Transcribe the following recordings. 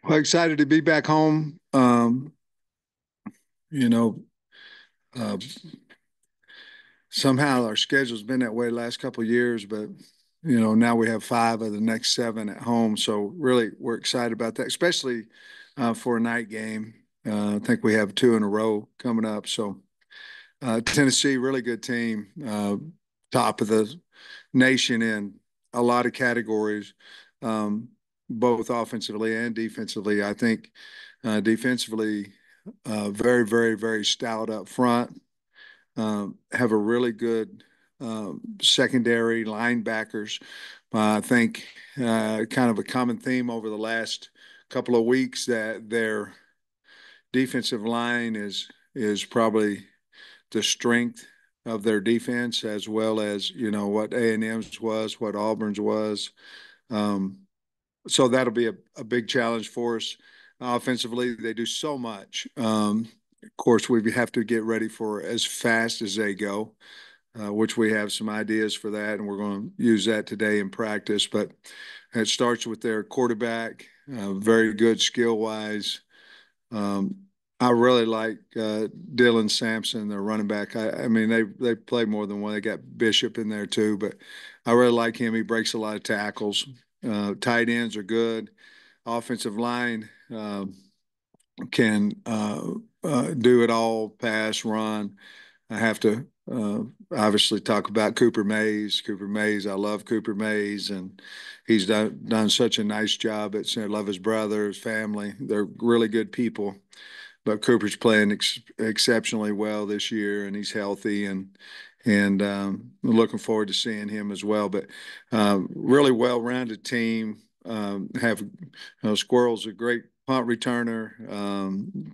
Well, excited to be back home. You know, uh, Somehow our schedule's been that way the last couple of years, but now we have 5 of the next 7 at home. So really, we're excited about that, especially for a night game. I think we have 2 in a row coming up. So Tennessee, really good team, top of the nation in a lot of categories, um, both offensively and defensively. I think defensively, very, very, very stout up front. Have a really good secondary linebackers. I think kind of a common theme over the last couple of weeks that their defensive line is probably the strength of their defense, as well as what A&M's was, what Auburn's was. Um, so that'll be a big challenge for us. Offensively, they do so much. Of course, we have to get ready for as fast as they go, which we have some ideas for that, and we're going to use that today in practice. But it starts with their quarterback, very good skill wise. Um, I really like Dylan Sampson, their running back. I mean, they play more than one. They got Bishop in there too, but I really like him. He breaks a lot of tackles. Tight ends are good. Offensive line can do it all, pass, run. I have to obviously talk about Cooper Mays. Cooper Mays, I love Cooper Mays, and he's done such a nice job. I love his brother, his family. They're really good people. But Cooper's playing exceptionally well this year, and he's healthy, and looking forward to seeing him as well. But really well-rounded team. Have Squirrel's a great punt returner.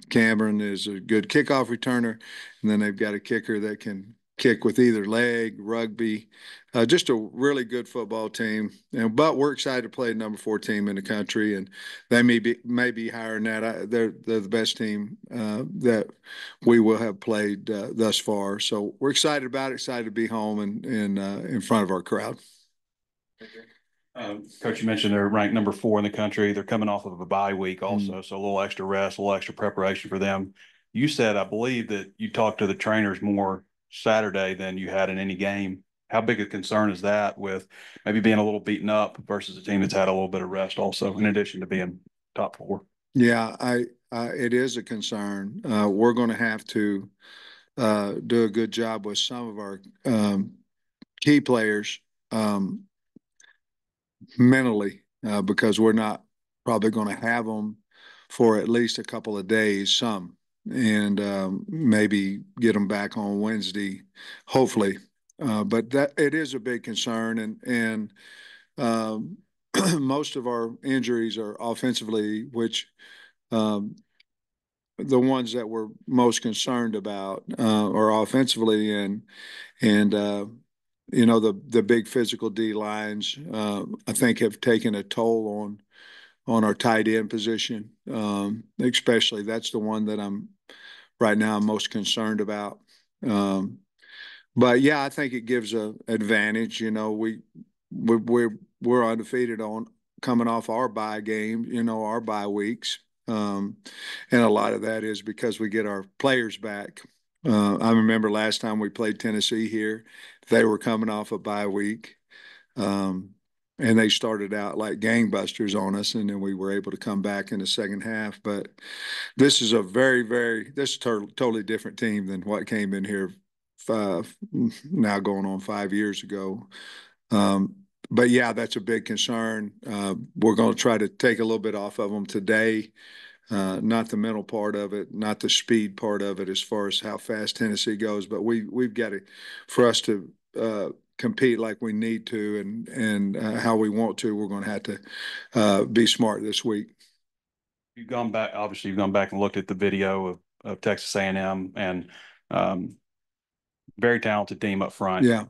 Cameron is a good kickoff returner, and then they've got a kicker that can kick with either leg, rugby. Just a really good football team. But we're excited to play number 4 team in the country, and they may be higher than that. They're the best team that we will have played thus far. So we're excited about it. Excited to be home and in front of our crowd. Coach, you mentioned they're ranked number 4 in the country. They're coming off of a bye week also, so a little extra rest, a little extra preparation for them. You said, I believe, that you talked to the trainers more Saturday than you had in any game. How big a concern is that with maybe being a little beaten up versus a team that's had a little bit of rest also, in addition to being top 4? Yeah, it is a concern. We're going to have to do a good job with some of our key players mentally because we're not probably going to have them for at least a couple of days, some, and maybe get them back on Wednesday, hopefully. But that it is a big concern, and um, most of our injuries are offensively, which um, the ones that we're most concerned about are offensively, and the big physical D lines I think have taken a toll on our tight end position, especially that's the one that I'm most concerned about. Um, but yeah, I think it gives a advantage. We're undefeated on coming off our bye game, our bye weeks, and a lot of that is because we get our players back. I remember last time we played Tennessee here, they were coming off a bye week. Um, and they started out like gangbusters on us, and then we were able to come back in the second half. But this is a this is totally different team than what came in here now going on 5 years ago. Um, but yeah, that's a big concern. We're going to try to take a little bit off of them today. Not the mental part of it, not the speed part of it, as far as how fast Tennessee goes. But we've got to, for us to compete like we need to and how we want to, we're going to have to be smart this week. You've gone back, obviously, you've gone back and looked at the video of Texas A&M, and very talented team up front. Yeah.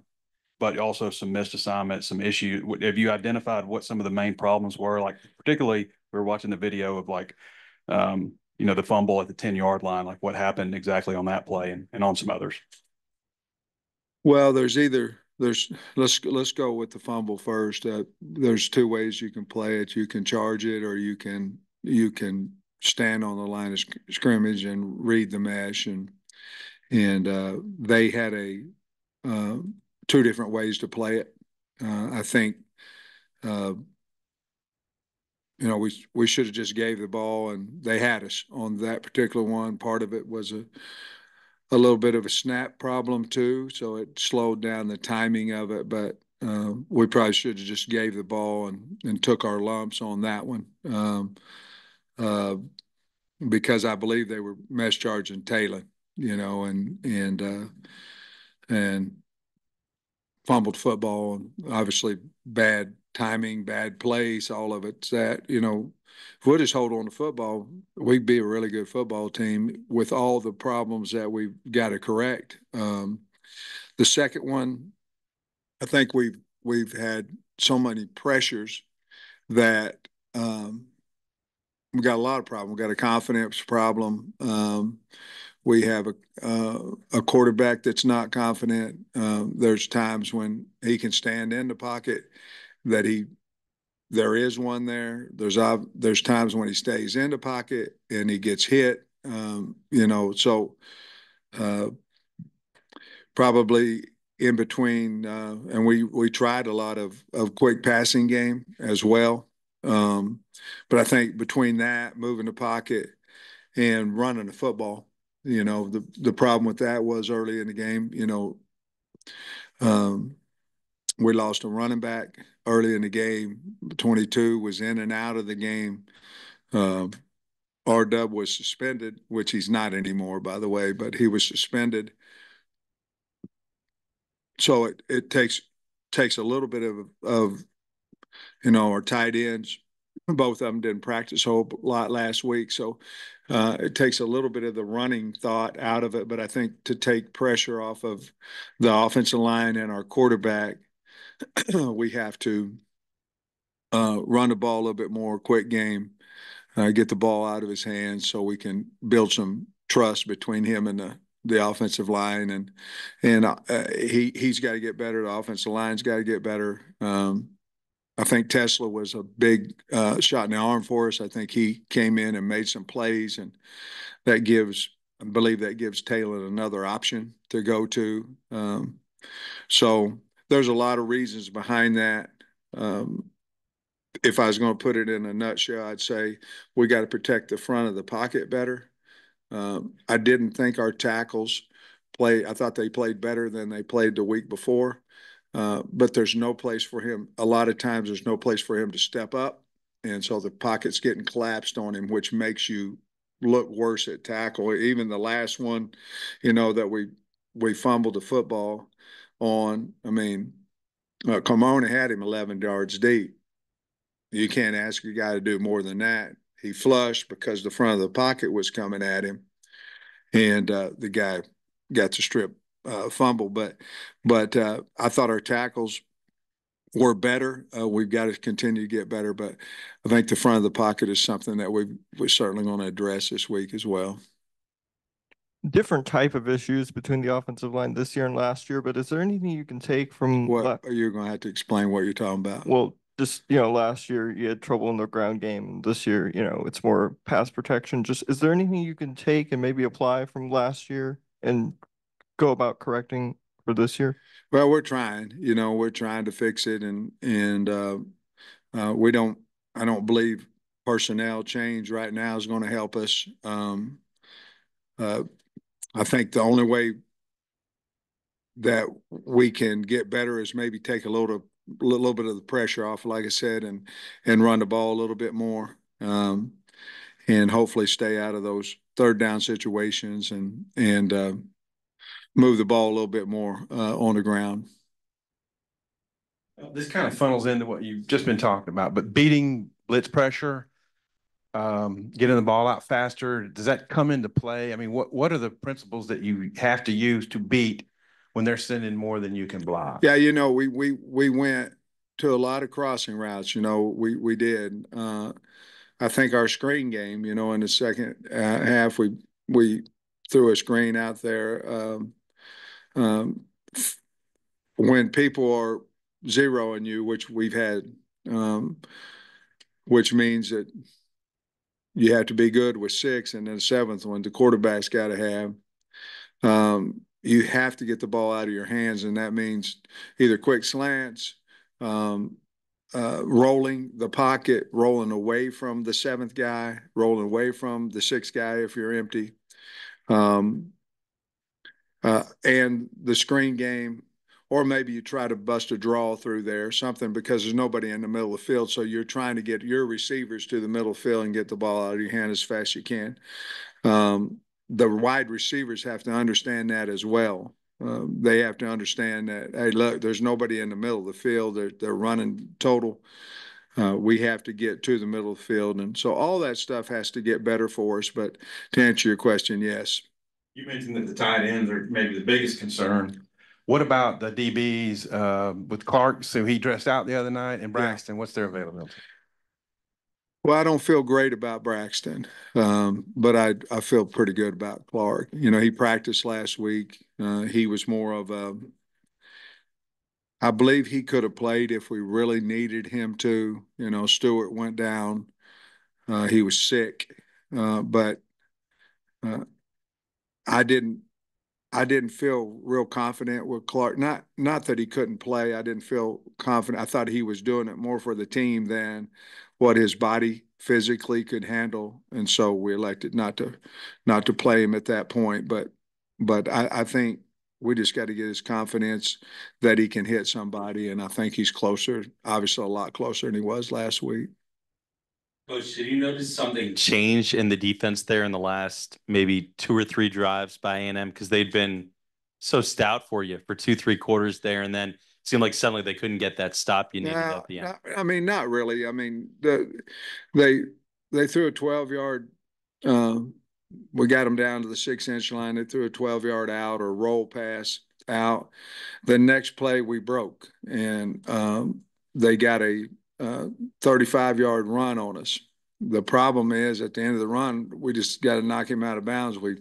But also some missed assignments, some issues. Have you identified what some of the main problems were? Like, particularly, we were watching the video of the fumble at the 10-yard line, like what happened exactly on that play and on some others. Well, there's either Let's go with the fumble first. There's two ways you can play it. You can charge it, or you can stand on the line of scrimmage and read the mesh. And they had uh, two different ways to play it. I think uh, we should have just gave the ball, and they had us on that particular one. Part of it was a little bit of a snap problem too, so it slowed down the timing of it. But we probably should have just gave the ball and took our lumps on that one, uh, because I believe they were mesh charging Taylor, and fumbled football, and obviously bad timing, bad place, all of it's that, if we just hold on to football, we'd be a really good football team with all the problems that we've got to correct. The second one, I think we've had so many pressures that we got a lot of problems. We got a confidence problem. We have a quarterback that's not confident. There's times when he can stand in the pocket that there is one there. There's times when he stays in the pocket and he gets hit. So uh, probably in between, and we tried a lot of quick passing game as well. But I think between that, moving the pocket and running the football, the problem with that was early in the game, um, we lost a running back early in the game. 22 was in and out of the game. Uh, R-Dub was suspended, which he's not anymore, by the way, but he was suspended. So it takes a little bit of our tight ends. Both of them didn't practice a whole lot last week, so it takes a little bit of the running thought out of it. But I think to take pressure off of the offensive line and our quarterback, we have to run the ball a little bit more, quick game, get the ball out of his hands so we can build some trust between him and the offensive line. And he's got to get better. The offensive line's got to get better. I think Tesla was a big shot in the arm for us. I think he came in and made some plays, and I believe that gives Taylor another option to go to. So there's a lot of reasons behind that. If I was going to put it in a nutshell, I'd say we got to protect the front of the pocket better. I didn't think our tackles I thought they played better than they played the week before. But there's no place for him. A lot of times there's no place for him to step up. And so the pocket's getting collapsed on him, which makes you look worse at tackle. Even the last one, that we fumbled the football on. I mean, Carmona had him 11 yards deep. You can't ask a guy to do more than that. He flushed because the front of the pocket was coming at him, and the guy got to strip fumble. But I thought our tackles were better. We've got to continue to get better, but I think the front of the pocket is something that we're certainly going to address this week as well. Different type of issues between the offensive line this year and last year, but is there anything you can take from What are you going to have to explain what you're talking about? Well, just last year you had trouble in the ground game. This year, it's more pass protection. Just is there anything you can take and maybe apply from last year and go about correcting for this year? Well, we're trying. We're trying to fix it, and we don't. I don't believe personnel change right now is going to help us. Uh, I think the only way that we can get better is maybe take a little bit of the pressure off, like I said, and run the ball a little bit more, and hopefully stay out of those third down situations and move the ball a little bit more on the ground. This kind of funnels into what you've just been talking about, but beating blitz pressure, getting the ball out faster, does that come into play? I mean, what are the principles that you have to use to beat when they're sending more than you can block? Yeah, we went to a lot of crossing routes. We did. I think our screen game, in the second half, we threw a screen out there. Um, when people are zeroing you, which we've had, which means that you have to be good with six, and then the seventh one, the quarterback's got to have. You have to get the ball out of your hands, and that means either quick slants, rolling the pocket, rolling away from the seventh guy, rolling away from the sixth guy if you're empty, um, and the screen game. Or maybe you try to bust a draw through there, something, because there's nobody in the middle of the field. So you're trying to get your receivers to the middle field and get the ball out of your hand as fast as you can. The wide receivers have to understand that as well. They have to understand that, hey, look, there's nobody in the middle of the field. They're running total. We have to get to the middle of the field. And so all that stuff has to get better for us. But to answer your question, yes. You mentioned that the tight ends are maybe the biggest concern. What about the DBs with Clark? So he dressed out the other night, and Braxton, what's their availability? Well, I don't feel great about Braxton, but I feel pretty good about Clark. You know, he practiced last week. He was more of a, I believe he could have played if we really needed him to. You know, Stewart went down. He was sick, but uh, I didn't. I didn't feel real confident with Clark. Not that he couldn't play. I didn't feel confident. I thought he was doing it more for the team than what his body physically could handle, and so we elected not to play him at that point. But I think we just got to get his confidence that he can hit somebody, and I think he's closer, obviously a lot closer than he was last week. Coach, did you notice something change in the defense there in the last maybe 2 or 3 drives by A&M? Because they'd been so stout for you for 2, 3 quarters there, and then it seemed like suddenly they couldn't get that stop you needed at the end. I mean, not really. I mean, they threw a 12-yard. We got them down to the 6-inch line. They threw a 12-yard out or roll pass out. The next play we broke, and they got a 35-yard run on us. The problem is at the end of the run, we just got to knock him out of bounds. We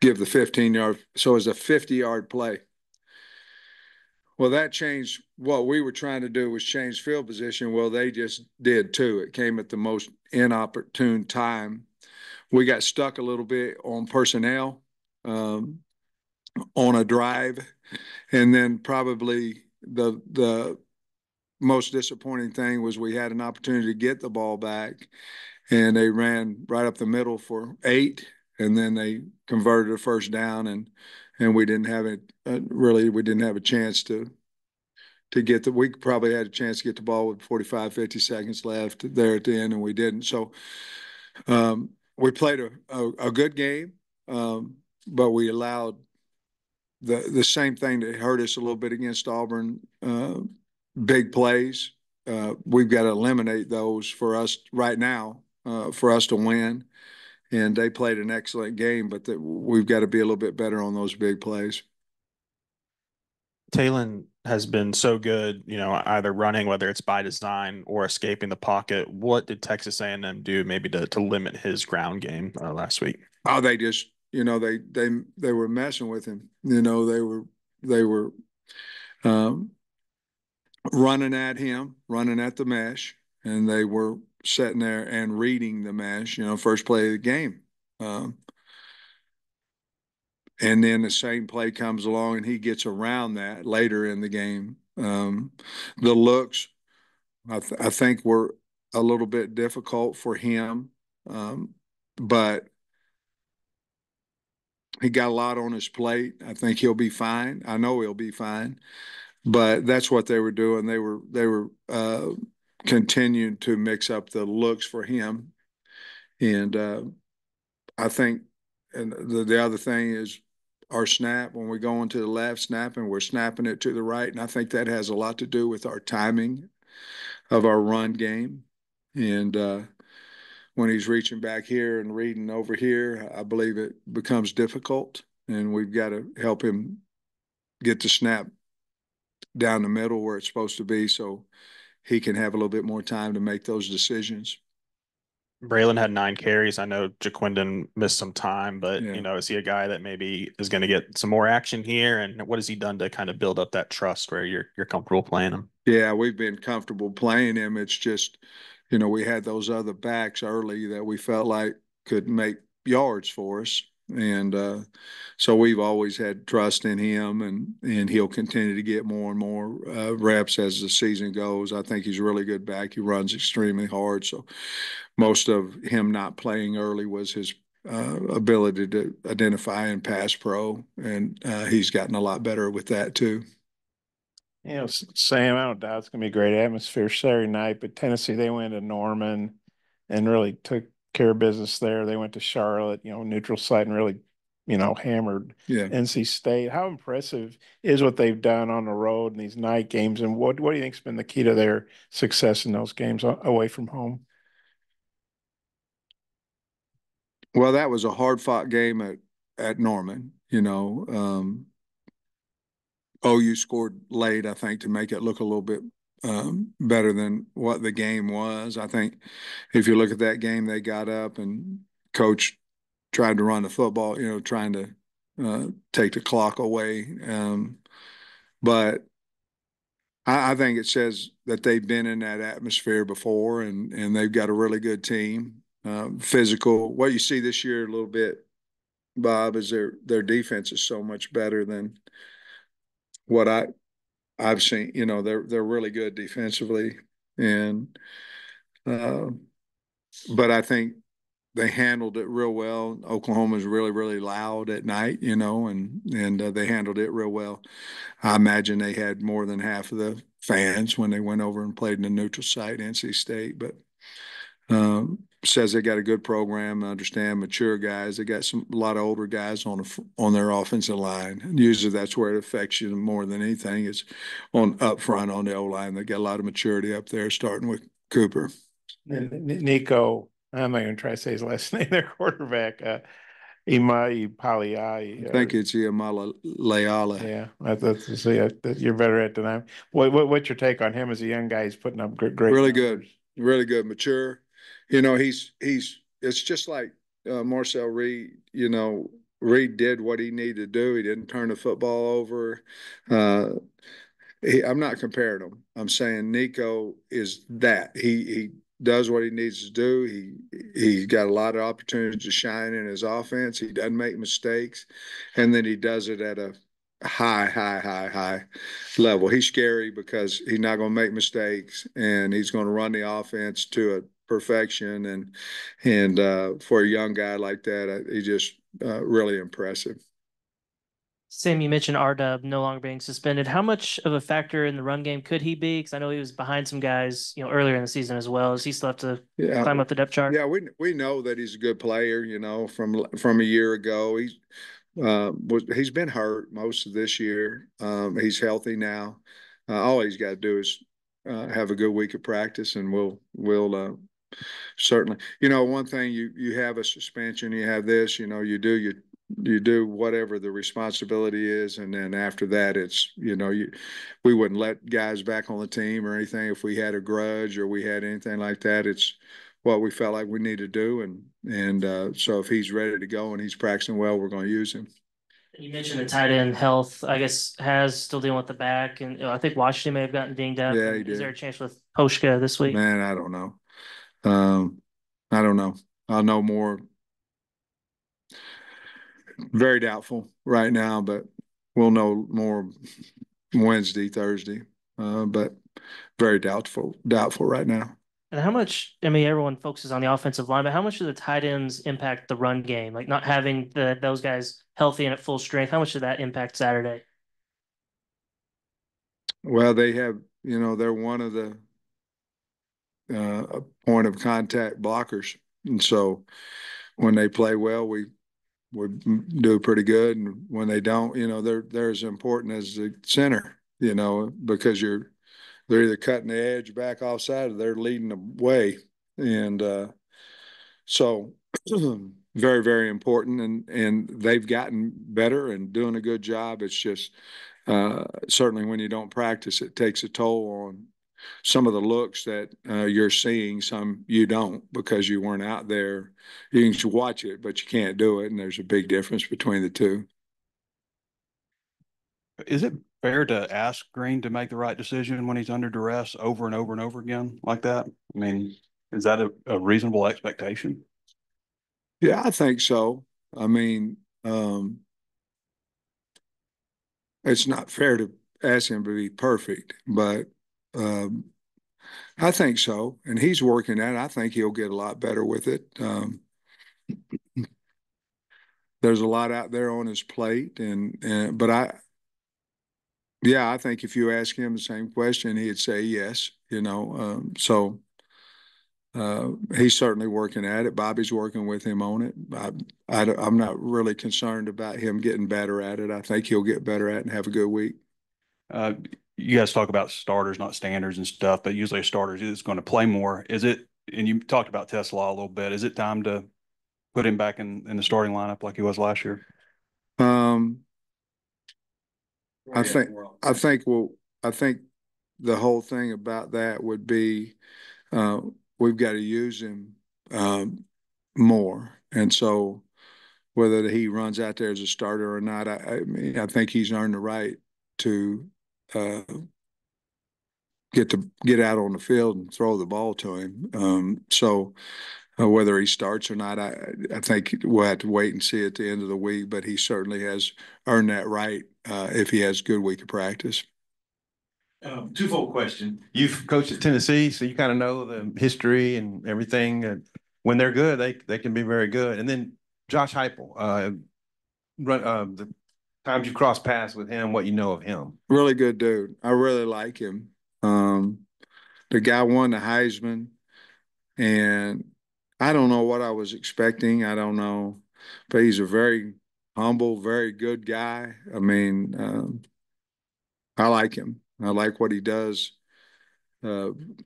give the 15-yard, so it was a 50-yard play. Well, that changed. What we were trying to do was change field position. Well, they just did too. It came at the most inopportune time. We got stuck a little bit on personnel on a drive, and then probably the most disappointing thing was we had an opportunity to get the ball back, and they ran right up the middle for 8, and then they converted a first down, and we didn't have it really. We didn't have a chance to get the. We probably had a chance to get the ball with 45, 50 seconds left there at the end, and we didn't. So we played a good game, but we allowed the same thing that hurt us a little bit against Auburn. Big plays. We've got to eliminate those for us right now for us to win. And they played an excellent game, but we've got to be a little bit better on those big plays. Talon has been so good, you know, either running, whether it's by design or escaping the pocket. What did Texas A&M do maybe to limit his ground game last week? Oh, they just, you know, they were messing with him. You know, they were running at him, running at the mesh, and they were sitting there and reading the mesh, you know, first play of the game. And then the same play comes along and he gets around that later in the game. The looks, I think, were a little bit difficult for him, but he got a lot on his plate. I think he'll be fine. I know he'll be fine. But that's what they were doing. They were continuing to mix up the looks for him, and I think, and the other thing is our snap when we go into the left snapping, we're snapping it to the right, and I think that has a lot to do with our timing of our run game, and when he's reaching back here and reading over here, I believe it becomes difficult, and we've got to help him get the snap down the middle where it's supposed to be so he can have a little bit more time to make those decisions. Braylon had 9 carries. I know Jaquindon missed some time, but Yeah. you know, is he a guy that maybe is going to get some more action here? And what has he done to kind of build up that trust where you're comfortable playing him? Yeah, we've been comfortable playing him. It's just, we had those other backs early that we felt like could make yards for us. And so we've always had trust in him, and he'll continue to get more and more reps as the season goes. I think he's a really good back. He runs extremely hard. So most of him not playing early was his ability to identify and pass pro, and he's gotten a lot better with that too. Sam, I don't doubt it's going to be a great atmosphere Saturday night, but Tennessee, they went to Norman and really took care of business there. They went to Charlotte, neutral site, and really, hammered Yeah. NC State. How impressive is what they've done on the road in these night games, and what do you think's been the key to their success in those games away from home? Well, that was a hard fought game at Norman. OU scored late, I think, to make it look a little bit better than what the game was. I think if you look at that game, they got up and coach tried to run the football, trying to take the clock away. But I think it says that they've been in that atmosphere before, and they've got a really good team. Physical. What you see this year a little bit, Bob, is their defense is so much better than what I've seen. They're really good defensively, and uh, but I think they handled it real well. Oklahoma's really, really loud at night, and they handled it real well. I imagine they had more than half of the fans when they went over and played in the neutral site, NC State, but says they got a good program. I understand mature guys. They got a lot of older guys on their offensive line. And usually that's where it affects you more than anything. It's on up front on the O line. They got a lot of maturity up there, starting with Cooper. Nico, I'm not going to try to say his last name. Their quarterback, Imai Paliai. I think it's Iamala Leala. Yeah, you're better at than I am. What's your take on him as a young guy? He's putting up great. Really numbers. really good, mature. He's it's just like Marcel Reed. Reed did what he needed to do. He didn't turn the football over. I'm not comparing them. I'm saying Nico is that he does what he needs to do. He's got a lot of opportunities to shine in his offense. He doesn't make mistakes, and then he does it at a high level. He's scary because he's not going to make mistakes, and he's going to run the offense to a perfection. And for a young guy like that, he's just really impressive. Sam, you mentioned R-Dub no longer being suspended. How much of a factor in the run game could he be? Because I know he was behind some guys, earlier in the season as well. Does he still have to climb up the depth chart? Yeah, we know that he's a good player. From a year ago, he's been hurt most of this year. He's healthy now. All he's got to do is have a good week of practice, and we'll certainly. One thing you have a suspension, you have this. You do whatever the responsibility is, and then after that, it's we wouldn't let guys back on the team or anything if we had a grudge or we had anything like that. It's what we felt like we need to do, and so if he's ready to go and he's practicing well, we're going to use him. You mentioned the tight end health. I guess has still dealing with the back, and I think Washington may have gotten dinged up. Yeah, he did. Is there a chance with Poshka this week? Man, I don't know. I don't know. I'll know more. Very doubtful right now, but we'll know more Wednesday, Thursday. But very doubtful right now. And how much, everyone focuses on the offensive line, but how much do the tight ends impact the run game? Like not having those guys healthy and at full strength, how much did that impact Saturday? Well, they have, they're one of the point of contact blockers. And so when they play well, we do pretty good. And when they don't, they're as important as the center, because they're either cutting the edge back offside or they're leading the way. And so very, very important. And they've gotten better and doing a good job. It's just certainly when you don't practice, it takes a toll some of the looks that you're seeing, some you don't because you weren't out there. You can watch it, but you can't do it, and there's a big difference between the two. Is it fair to ask Green to make the right decision when he's under duress over and over and over again like that? I mean, is that a reasonable expectation? Yeah, I think so. I mean, it's not fair to ask him to be perfect, but I think so. And he's working at it. I think he'll get a lot better with it. There's a lot out there on his plate, but I think if you ask him the same question, he'd say yes. So he's certainly working at it. Bobby's working with him on it. I'm not really concerned about him getting better at it. I think he'll get better at it and have a good week. You guys talk about starters, not standards and stuff, but usually a starter is going to play more. Is it, and you talked about Tesla a little bit, is it time to put him back in the starting lineup like he was last year? I think the whole thing about that would be we've got to use him more. And so whether he runs out there as a starter or not, I mean, I think he's earned the right to get out on the field and throw the ball to him. So whether he starts or not, I think we'll have to wait and see at the end of the week, but he certainly has earned that right if he has a good week of practice. Twofold question. You've coached at Tennessee, so you kind of know the history and everything. When they're good, they can be very good. And then Josh Heupel, the times you cross paths with him, what you know of him. Really good dude. I really like him. The guy won the Heisman, and I don't know what I was expecting. I don't know, but he's a very humble, very good guy. I mean, I like him. I like what he does on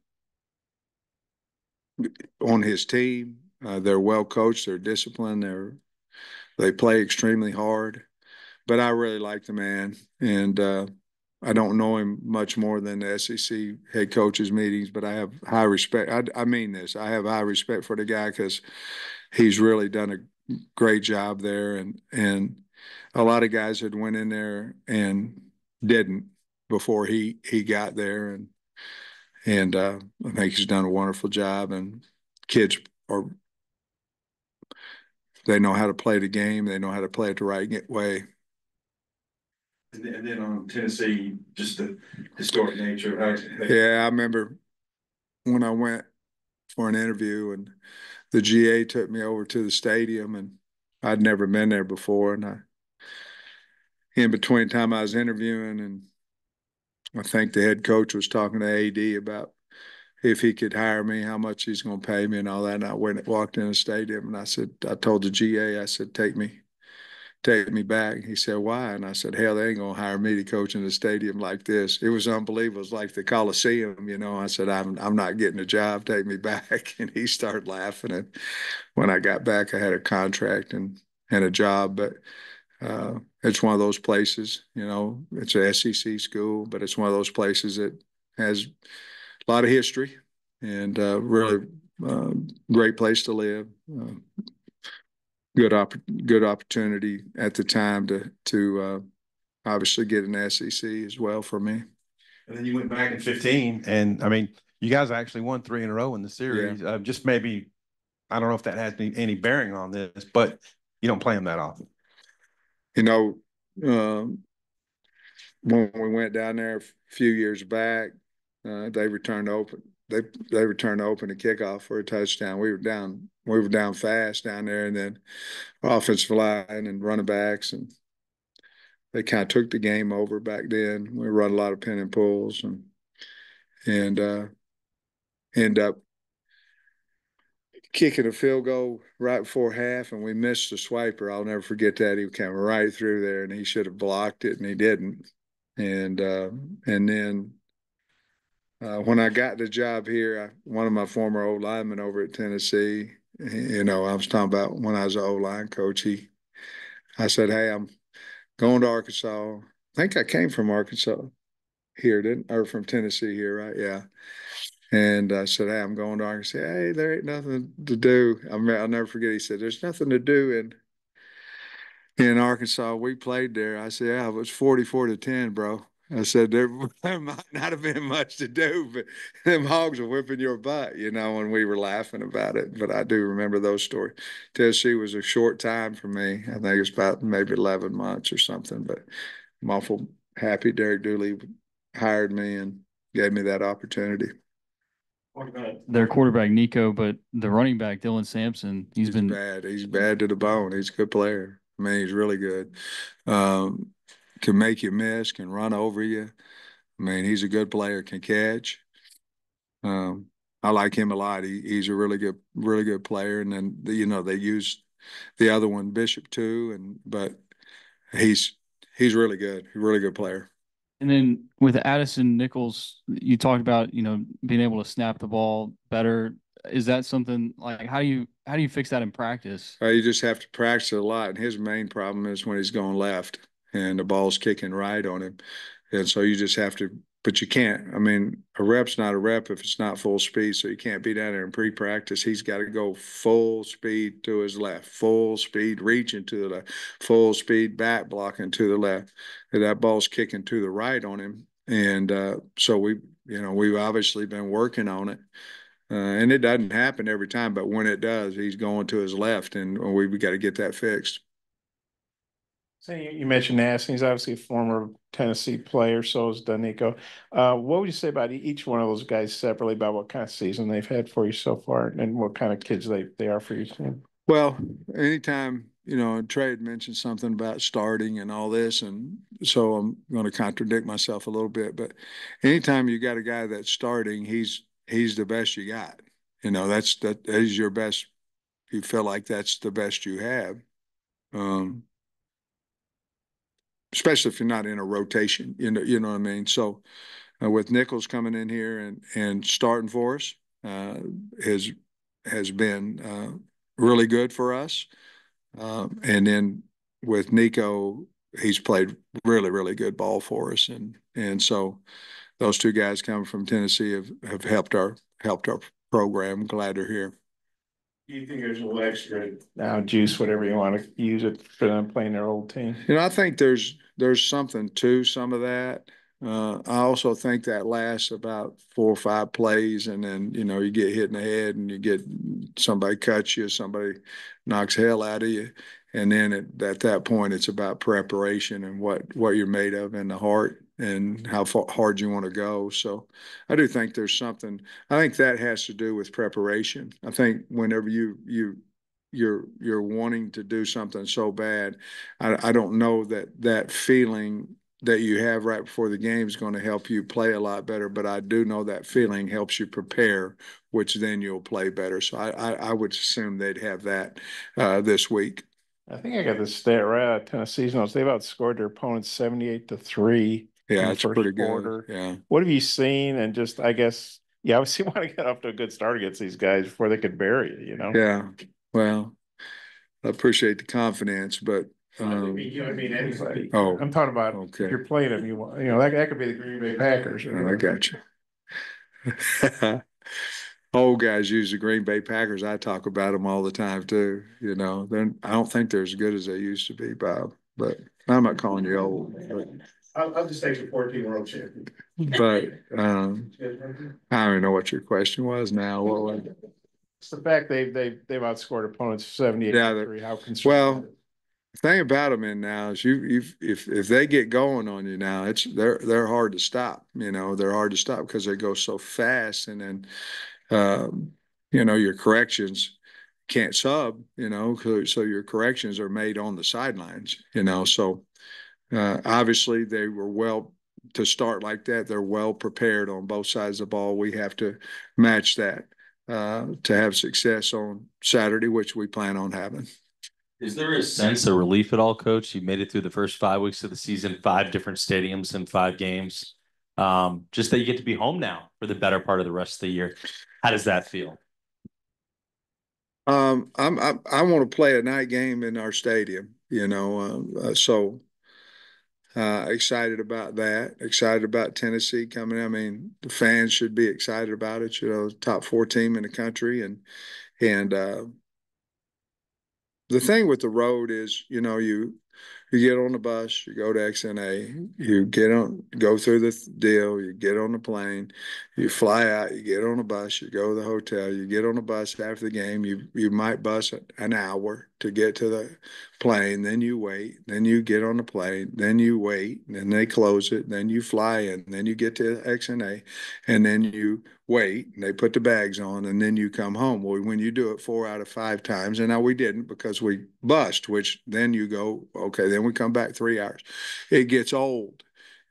his team. They're well coached. They're disciplined. They play extremely hard. But I really like the man, and I don't know him much more than the SEC head coaches meetings, but I have high respect. I mean this. I have high respect for the guy because he's really done a great job there, and a lot of guys had went in there and didn't before he got there, and I think he's done a wonderful job. And kids they know how to play the game. They know how to play it the right way. And then on Tennessee, just the historic nature. Yeah, I remember when I went for an interview and the GA took me over to the stadium, and I'd never been there before. And in between time I was interviewing, and I think the head coach was talking to AD about if he could hire me, how much he's going to pay me and all that. And I walked in the stadium, and I told the GA, I said, take me back. He said, why? And I said, hell, they ain't going to hire me to coach in a stadium like this. It was unbelievable. It was like the Coliseum, I said, I'm not getting a job. Take me back. And he started laughing. And when I got back, I had a contract and a job. But it's one of those places, it's a SEC school, but it's one of those places that has a lot of history and really great place to live. Good opportunity at the time to obviously get an SEC as well for me. And then you went back in 15, and I mean, you guys actually won 3 in a row in the series. Yeah. Just maybe, I don't know if that has any bearing on this, but you don't play them that often. When we went down there a few years back, they returned to open. They returned to open a kickoff for a touchdown. We were down fast down there, and then offensive line and running backs, and they kind of took the game over back then. We run a lot of pin and pulls, and end up kicking a field goal right before half, and we missed the swiper. I'll never forget that. He came right through there, and he should have blocked it, and he didn't. And then when I got the job here, one of my former old linemen over at Tennessee, I was talking about when I was an O-line coach, I said, hey, I'm going to Arkansas. I think I came from Arkansas. here, didn't, or from Tennessee here, right? Yeah. And I said, hey, I'm going to Arkansas. Hey, there ain't nothing to do. I'll never forget. He said, there's nothing to do in Arkansas. We played there. I said, yeah, it was 44-10, bro. I said, there might not have been much to do, but them hogs were whipping your butt, and we were laughing about it. But I do remember those stories. Tennessee was a short time for me. I think it was about maybe 11 months or something, but I'm awful happy Derek Dooley hired me and gave me that opportunity. Their quarterback Nico, but the running back Dylan Sampson, he's been bad. He's bad to the bone. He's a good player. I mean, he's really good. Can make you miss, can run over you. I mean, he's a good player, can catch. I like him a lot. He's a really good player. And then they use the other one, Bishop, too. But he's really good. He's a really good player. And then with Addison Nichols, you talked about, being able to snap the ball better. Is that something like how do you fix that in practice? You just have to practice it a lot. And his main problem is when he's going left and the ball's kicking right on him. And so you just have to, but you can't. I mean, a rep's not a rep if it's not full speed. So you can't be down there in pre-practice. He's got to go full speed to his left, full speed reaching to the left, full speed back blocking to the left. And that ball's kicking to the right on him. And so we've obviously been working on it. And it doesn't happen every time, but when it does, he's going to his left, and we've got to get that fixed. So you mentioned Addison. He's obviously a former Tennessee player, so is Danico. What would you say about each one of those guys separately, about what kind of season they've had for you so far and what kind of kids they are for you? Well, anytime, Trey had mentioned something about starting and all this, and so I'm going to contradict myself a little bit, but anytime you got a guy that's starting, he's the best you got. That is your best. You feel like that's the best you have. Especially if you're not in a rotation, you know what I mean? So with Nichols coming in here and starting for us has been really good for us. And then with Nico, he's played really, really good ball for us. And so those two guys coming from Tennessee have helped our program. Glad they're here. Do you think there's a little extra juice, whatever you want to use it for them playing their old team? I think there's something to some of that. I also think that lasts about 4 or 5 plays, and then you get hit in the head, and you get somebody cuts you, somebody knocks hell out of you, and then at that point it's about preparation and what you're made of in the heart and how hard you want to go. So I do think there's something. I think that has to do with preparation. I think whenever you're wanting to do something so bad, I don't know that feeling that you have right before the game is going to help you play a lot better, but I do know that feeling helps you prepare, which then you'll play better. So I would assume they'd have that this week. I think I got this stat right out of Tennessee's notes. They've outscored their opponents 78-3. Yeah, it's pretty good. Yeah. What have you seen? And just, I guess, you obviously want to get off to a good start against these guys before they could bury you, Yeah. Well, I appreciate the confidence, but anybody. Oh, I'm talking about okay. If you're playing them, that could be the Green Bay Packers. I got you. Old guys use the Green Bay Packers. I talk about them all the time too. I don't think they're as good as they used to be, Bob. But I'm not calling you old. I'll just take the 14 world champion. But I don't even know what your question was now. What was it? It's the fact they've outscored opponents 78-3. How concerned? Well, the thing about them now is if they get going on you now, they're hard to stop. They're hard to stop because they go so fast, and then your corrections can't sub. So your corrections are made on the sidelines. So obviously they were well to start like that. They're well prepared on both sides of the ball. We have to match that to have success on Saturday, which we plan on having. Is there a sense of relief at all, Coach? You made it through the first 5 weeks of the season, 5 different stadiums and 5 games. Just that you get to be home now for the better part of the rest of the year. How does that feel? I want to play a night game in our stadium. So Excited about that. Excited about Tennessee coming. I mean, the fans should be excited about it. You know, top 4 team in the country, and the thing with the road is, you know, you get on the bus, you go to XNA, go through the deal, you get on the plane, you fly out, you get on the bus, you go to the hotel, you get on the bus after the game, you might bus an hour to get to the plane, then you wait, then you get on the plane, then you wait, and then they close it, then you fly in, then you get to XNA, and then you wait, and they put the bags on, and then you come home. Well, when you do it 4 out of 5 times, and now we didn't because we bust, which then you go, okay, then we come back 3 hours. It gets old.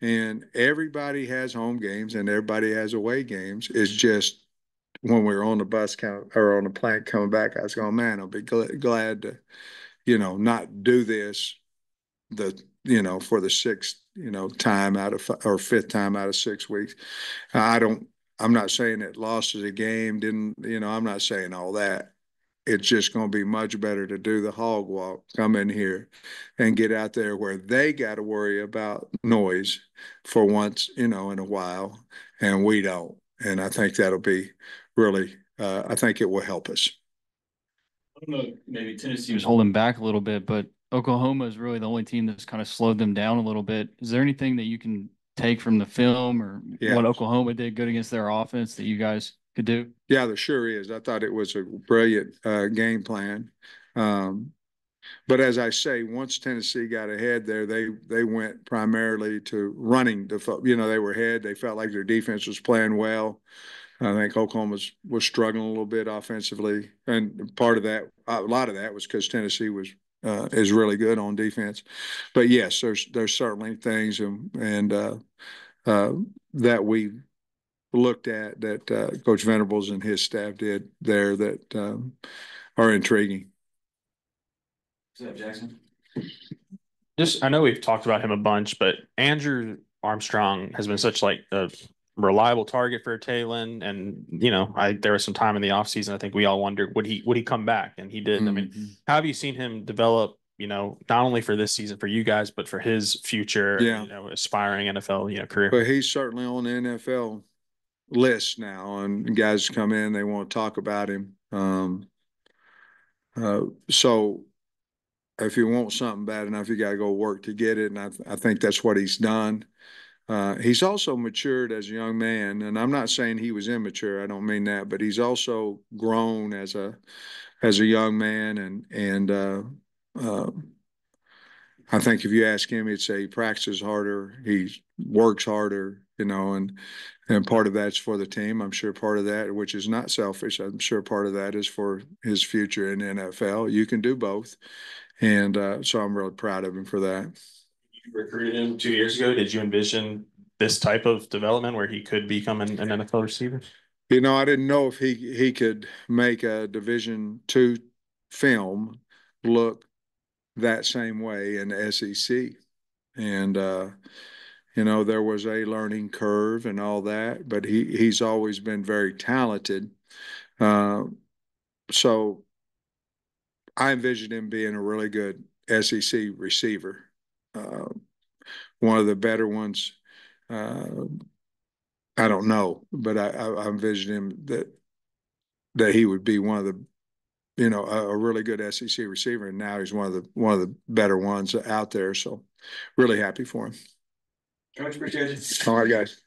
And everybody has home games and everybody has away games. It's just when we were on the bus or on the plane coming back, I was going, man, I'll be glad to, you know, not do this for the 6th, time out of or 5th time out of 6 weeks. I'm not saying it lost as a game, I'm not saying all that. It's just going to be much better to do the hog walk, come in here and get out there where they got to worry about noise for once, in a while, and we don't. And I think that'll be really, I think it will help us. I don't know, maybe Tennessee was holding back a little bit, but Oklahoma is really the only team that's kind of slowed them down a little bit. Is there anything that you can take from the film or what Oklahoma did good against their offense that you guys could do? Yeah, there sure is. I thought it was a brilliant game plan. But as I say, once Tennessee got ahead there, they went primarily to running they were ahead. They felt like their defense was playing well. I think Oklahoma was struggling a little bit offensively, and a lot of that was because Tennessee is really good on defense. But yes, there's certainly things that we looked at that Coach Venables and his staff did there that are intriguing. Jackson? I know we've talked about him a bunch, but Andrew Armstrong has been such like a reliable target for Taylon, and there was some time in the offseason I think we all wondered would he come back, and he did. I mean, how have you seen him develop, not only for this season for you guys but for his future aspiring NFL career? But he's certainly on the NFL list now, and guys come in, they want to talk about him. So if you want something bad enough, you got to go work to get it, and I think that's what he's done. He's also matured as a young man, and I'm not saying he was immature. I don't mean that, but he's also grown as a young man, and I think if you ask him, he'd say he practices harder, he works harder, and part of that's for the team. I'm sure part of that, which is not selfish, I'm sure part of that is for his future in the NFL. You can do both, and so I'm really proud of him for that. You recruited him 2 years ago. Did you envision this type of development where he could become an NFL receiver? I didn't know if he could make a Division II film look that same way in the SEC. And, there was a learning curve and all that, but he's always been very talented. So I envisioned him being a really good SEC receiver. One of the better ones. I don't know, but I envisioned him that he would be one of the a really good SEC receiver, and now he's one of the better ones out there. So, really happy for him. Coach, appreciate it. All right, guys.